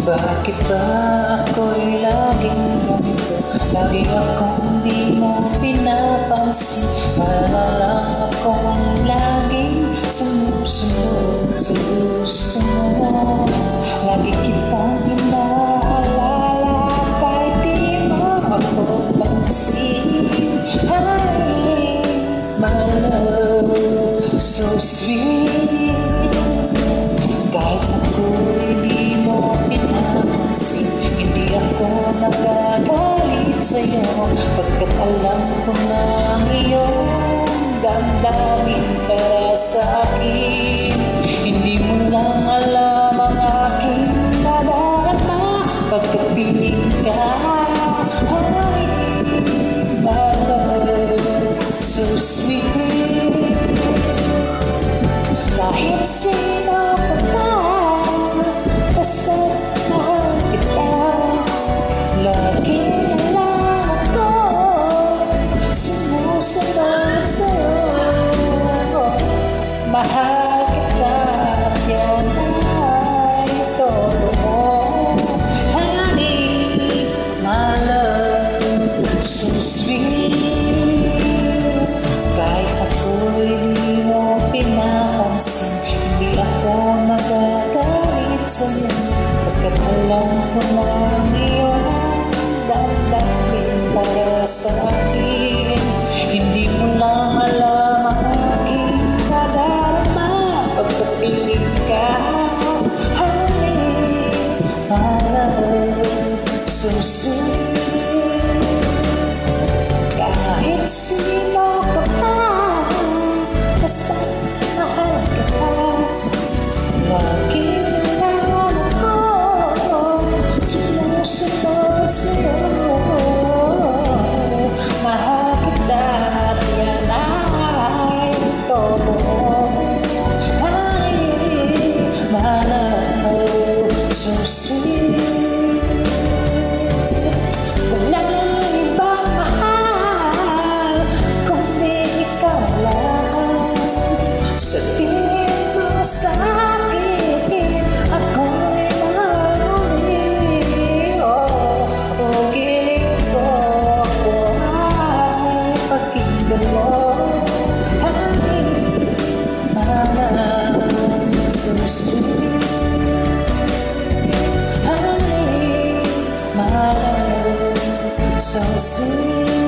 Bakit ba ako'y laging ganito? Lagi akong di mo pinapansin. Para lang akong laging sumusunod sa gusto mo. Lagi kitang inaalala kahit di mo ako pansin. Ay, my love, so sweet. Kahit ako'y di mo pinansin, hindi ako nagagalit sa'yo, pagkat alam ko na ang iyong damdamin para sa akin. Hindi mo lang alam ang aking nadarama pagkapiling ka. Ay, my love, so sweet. Kahit sino pa ba, basta mahal kita. Lagi na lang ako sumusunod sa'yo. Mahal kita at yan ay totoo. Honey, my love, so sweet. Kahit ako'y di mo pinapansin, hindi ako nagagalit sa'yo, pagkat alam ko na ang iyong damdamin para sa akin. Hindi mo lang alam ang aking nadarama pagkapiling ka. Honey, my love, so sweet. Kahit sino ka pa, basta mahal ka pa. Lagi na lang ako sumusunod sa'yo. Mahal kita at yan ay totoo. Ay, my love, so sweet. Walang ibang mahal kundi ikaw lang. Sabihin mo sa akin, ako'y mahal. Oh, giling ko ako ay pakinggan mo. Honey, my love, so sweet. Honey, my love, so sweet.